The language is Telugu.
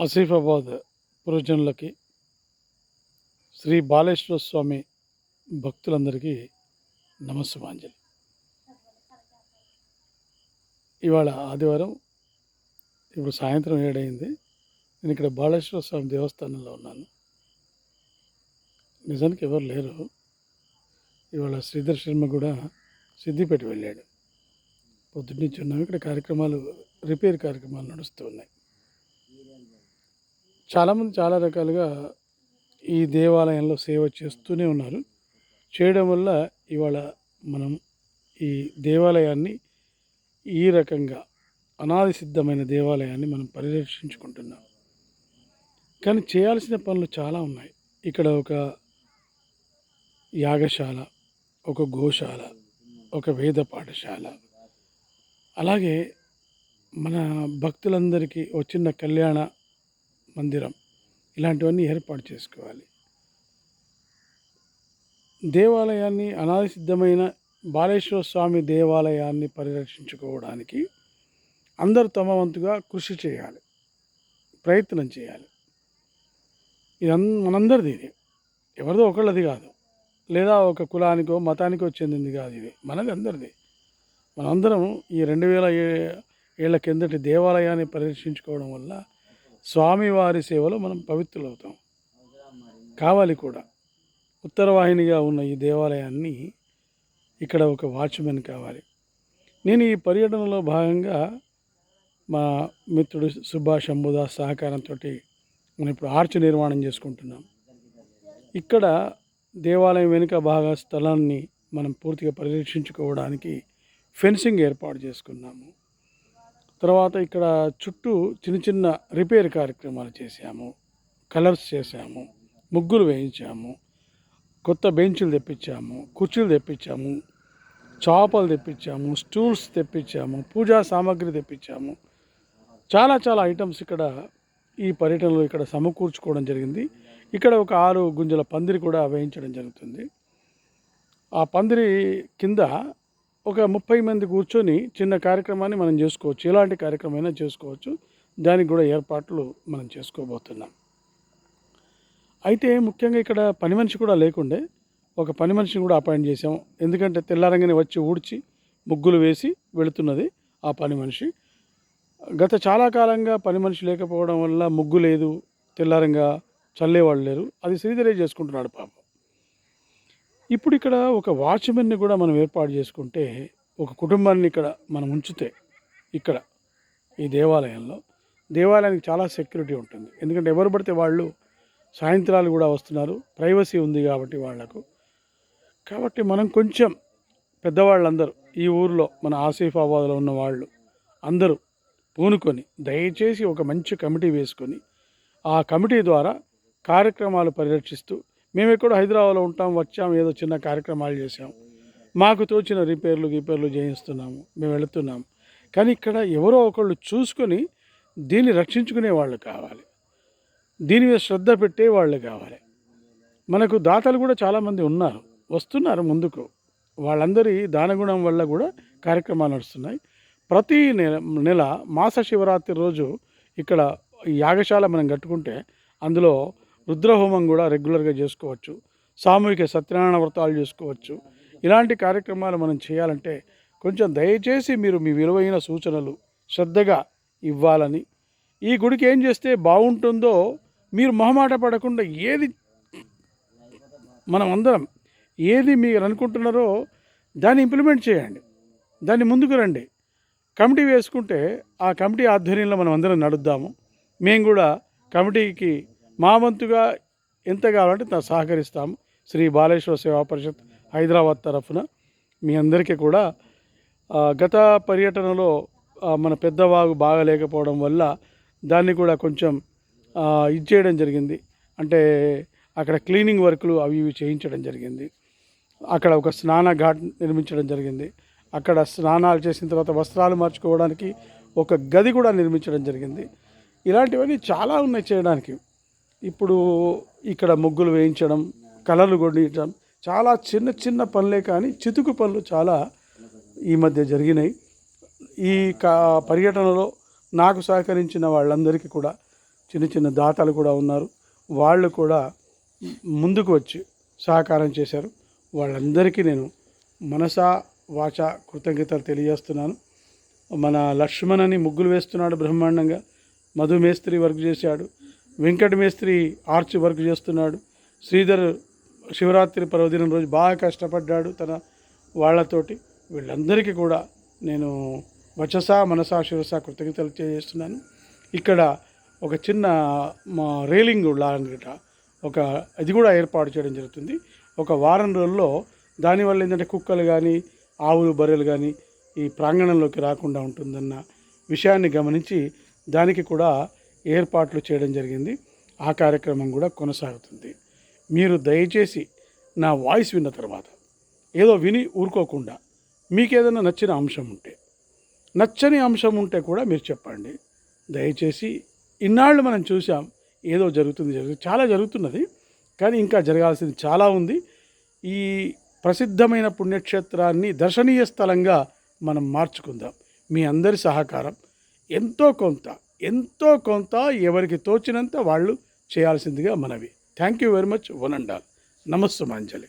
ఆసిఫాబాద్ పురజనులకి శ్రీ బాలేశ్వర స్వామి భక్తులందరికీ నమస్సుమాంజలి. ఇవాళ ఆదివారం, ఇప్పుడు సాయంత్రం 7 అయింది. నేను ఇక్కడ బాలేశ్వర స్వామి దేవస్థానంలో ఉన్నాను. నిజానికి ఎవరు లేరు. ఇవాళ శ్రీధర్ శర్మ కూడా సిద్దిపేట వెళ్ళాడు. పొద్దున్నుంచి ఉన్నాము. ఇక్కడ కార్యక్రమాలు, రిపేర్ కార్యక్రమాలు నడుస్తూ ఉన్నాయి. చాలామంది చాలా రకాలుగా ఈ దేవాలయంలో సేవ చేస్తూనే ఉన్నారు. చేయడం వల్ల ఇవాళ మనం ఈ దేవాలయాన్ని, ఈ రకంగా అనాది సిద్ధమైన దేవాలయాన్ని మనం పరిరక్షించుకుంటున్నాం. కానీ చేయాల్సిన పనులు చాలా ఉన్నాయి. ఇక్కడ ఒక యాగశాల, ఒక గోశాల, ఒక వేద పాఠశాల, అలాగే మన భక్తులందరికీ చిన్న కళ్యాణ మందిరం, ఇలాంటివన్నీ ఏర్పాటు చేసుకోవాలి. దేవాలయాన్ని, అనాది సిద్ధమైన బాలేశ్వర స్వామి దేవాలయాన్ని పరిరక్షించుకోవడానికి అందరూ తమ వంతుగా కృషి చేయాలి, ప్రయత్నం చేయాలి. ఇది మనందరిది. ఇది ఎవరిదో ఒకళ్ళది కాదు, లేదా ఒక కులానికో మతానికో చెందింది కాదు. ఇది మనది, అందరిది. మనందరం ఈ 2000 ఏళ్ల కిందటి దేవాలయాన్ని పరిరక్షించుకోవడం వల్ల స్వామివారి సేవలో మనం పవిత్రులవుతాం. కావాలి కూడా. ఉత్తరవాహినిగా ఉన్న ఈ దేవాలయాన్ని ఇక్కడ ఒక వాచ్మెన్ కావాలి. నేను ఈ పర్యటనలో భాగంగా మా మిత్రుడు సుభాష్ అంబుదాస్ సహకారంతో మనం ఇప్పుడు ఆర్చ్ నిర్మాణం చేసుకుంటున్నాం. ఇక్కడ దేవాలయం వెనుక భాగ స్థలాన్ని మనం పూర్తిగా పరిరక్షించుకోవడానికి ఫెన్సింగ్ ఏర్పాటు చేసుకున్నాము. తర్వాత ఇక్కడ చుట్టూ చిన్న చిన్న రిపేర్ కార్యక్రమాలు చేశాము, కలర్స్ చేశాము, ముగ్గులు వేయించాము, కొత్త బెంచులు తెప్పించాము, కుర్చీలు తెప్పించాము, చాపలు తెప్పించాము, స్టూల్స్ తెప్పించాము, పూజా సామాగ్రి తెప్పించాము. చాలా చాలా ఐటమ్స్ ఇక్కడ ఈ పర్యటనలో ఇక్కడ సమకూర్చుకోవడం జరిగింది. ఇక్కడ ఒక 6 గుంజల పందిరి కూడా వేయించడం జరుగుతుంది. ఆ పందిరి కింద ఒక 30 మంది కూర్చొని చిన్న కార్యక్రమాన్ని మనం చేసుకోవచ్చు. ఎలాంటి కార్యక్రమమైనా చేసుకోవచ్చు. దానికి కూడా ఏర్పాట్లు మనం చేసుకోబోతున్నాం. అయితే ముఖ్యంగా ఇక్కడ పని మనిషి కూడా లేకుండే ఒక పని మనిషిని కూడా అపాయింట్ చేసాం. ఎందుకంటే తెల్లారంగానే వచ్చి ఊడ్చి ముగ్గులు వేసి వెళుతున్నది ఆ పని మనిషి. గత చాలా కాలంగా పని మనిషి లేకపోవడం వల్ల ముగ్గు లేదు, తెల్లారంగా చల్లేవాళ్ళు లేరు. అది శ్రీధరే చేసుకుంటున్నాడు పాపం. ఇప్పుడు ఇక్కడ ఒక వాచ్మెన్ని కూడా మనం ఏర్పాటు చేసుకుంటే, ఒక కుటుంబాన్ని ఇక్కడ మనం ఉంచితే, ఇక్కడ ఈ దేవాలయానికి చాలా సెక్యూరిటీ ఉంటుంది. ఎందుకంటే ఎవరు పడితే వాళ్ళు సాయంత్రాలు కూడా వస్తున్నారు, ప్రైవసీ ఉంది కాబట్టి వాళ్లకు. కాబట్టి మనం కొంచెం పెద్దవాళ్ళందరూ ఈ ఊరిలో, మన ఆసిఫాబాద్లో ఉన్న వాళ్ళు అందరూ పూనుకొని దయచేసి ఒక మంచి కమిటీ వేసుకొని, ఆ కమిటీ ద్వారా కార్యక్రమాలు పరిరక్షిస్తూ, మేము ఎక్కడో హైదరాబాద్లో ఉంటాం, వచ్చాం, ఏదో చిన్న కార్యక్రమాలు చేసాం, మాకు తోచిన రిపేర్లు చేయిస్తున్నాము, మేము వెళుతున్నాము. కానీ ఇక్కడ ఎవరో ఒకళ్ళు చూసుకొని దీన్ని రక్షించుకునే వాళ్ళు కావాలి, దీని మీద శ్రద్ధ పెట్టే వాళ్ళు కావాలి. మనకు దాతలు కూడా చాలామంది ఉన్నారు, వస్తున్నారు ముందుకు. వాళ్ళందరి దానగుణం వల్ల కూడా కార్యక్రమాలు నడుస్తున్నాయి. ప్రతి నెల మాస శివరాత్రి రోజు ఇక్కడ యాగశాల మనం కట్టుకుంటే అందులో రుద్రహోమం కూడా రెగ్యులర్గా చేసుకోవచ్చు, సామూహిక సత్యనారాయణ వ్రతాలు చేసుకోవచ్చు. ఇలాంటి కార్యక్రమాలు మనం చేయాలంటే కొంచెం దయచేసి మీరు మీ విలువైన సూచనలు శ్రద్ధగా ఇవ్వాలని, ఈ గుడికి ఏం చేస్తే బాగుంటుందో మీరు మొహమాట పడకుండా మనం అందరం ఏది మీరు అనుకుంటున్నారో దాన్ని ఇంప్లిమెంట్ చేయండి, దాన్ని ముందుకు రండి. కమిటీ వేసుకుంటే ఆ కమిటీ ఆధ్వర్యంలో మనం అందరం నడుద్దాము. మేము కూడా కమిటీకి మా వంతుగా ఎంత కావాలంటే సహకరిస్తాము. శ్రీ బాలేశ్వర సేవా పరిషత్ హైదరాబాద్ తరఫున మీ అందరికీ కూడా గత పర్యటనలో మన పెద్దవాగు బాగలేకపోవడం వల్ల దాన్ని కూడా కొంచెం ఇచ్చేయడం జరిగింది. అంటే అక్కడ క్లీనింగ్ వర్క్లు అవి ఇవి చేయించడం జరిగింది. అక్కడ ఒక స్నాన ఘాట్ నిర్మించడం జరిగింది. అక్కడ స్నానాలు చేసిన తర్వాత వస్త్రాలు మార్చుకోవడానికి ఒక గది కూడా నిర్మించడం జరిగింది. ఇలాంటివన్నీ చాలా ఉన్నాయి చేయడానికి. ఇప్పుడు ఇక్కడ ముగ్గులు వేయించడం, కలర్లు కొట్టించడం, చాలా చిన్న చిన్న పనులే, కానీ చితుకు పనులు చాలా ఈ మధ్య జరిగినాయి. ఈ పర్యటనలో నాకు సహకరించిన వాళ్ళందరికీ కూడా చిన్న చిన్న దాతలు కూడా ఉన్నారు. వాళ్ళు కూడా ముందుకు వచ్చి సహకారం చేశారు. వాళ్ళందరికీ నేను మనసా వాచ కృతజ్ఞతలు తెలియజేస్తున్నాను. మన లక్ష్మణని ముగ్గులు వేస్తున్నాడు బ్రహ్మాండంగా, మధు మేస్త్రి వర్క్ చేశాడు, వెంకట మేస్త్రి ఆర్చ్ వర్క్ చేస్తున్నాడు, శ్రీధర్ శివరాత్రి పర్వదినం రోజు బాగా కష్టపడ్డాడు తన వాళ్ళతోటి. వీళ్ళందరికీ కూడా నేను వచసా మనసా శిరసా కృతజ్ఞతలు తెలియజేస్తున్నాను. ఇక్కడ ఒక చిన్న రైలింగ్ లాంటిట ఒక ఇది కూడా ఏర్పాటు చేయడం జరుగుతుంది. ఒక వారం రోజుల్లో దానివల్ల ఏంటంటే కుక్కలు కానీ ఆవులు బర్రెలు కానీ ఈ ప్రాంగణంలోకి రాకుండా ఉంటుందన్న విషయాన్ని గమనించి దానికి కూడా ఏర్పాట్లు చేయడం జరిగింది. ఆ కార్యక్రమం కూడా కొనసాగుతుంది. మీరు దయచేసి నా వాయిస్ విన్న తర్వాత ఏదో విని ఊరుకోకుండా మీకు ఏదైనా నచ్చిన అంశం ఉంటే, నచ్చని అంశం ఉంటే కూడా మీరు చెప్పండి. దయచేసి ఇన్నాళ్ళు మనం చూసాం ఏదో జరుగుతుంది చాలా జరుగుతున్నది, కానీ ఇంకా జరగాల్సింది చాలా ఉంది. ఈ ప్రసిద్ధమైన పుణ్యక్షేత్రాన్ని దర్శనీయ స్థలంగా మనం మార్చుకుందాం. మీ అందరి సహకారం ఎంతో కొంత ఎవరికి తోచినంత వాళ్ళు చేయాల్సిందిగా మనవి. Thank you very much. One and all. నమస్సుమాంజలి.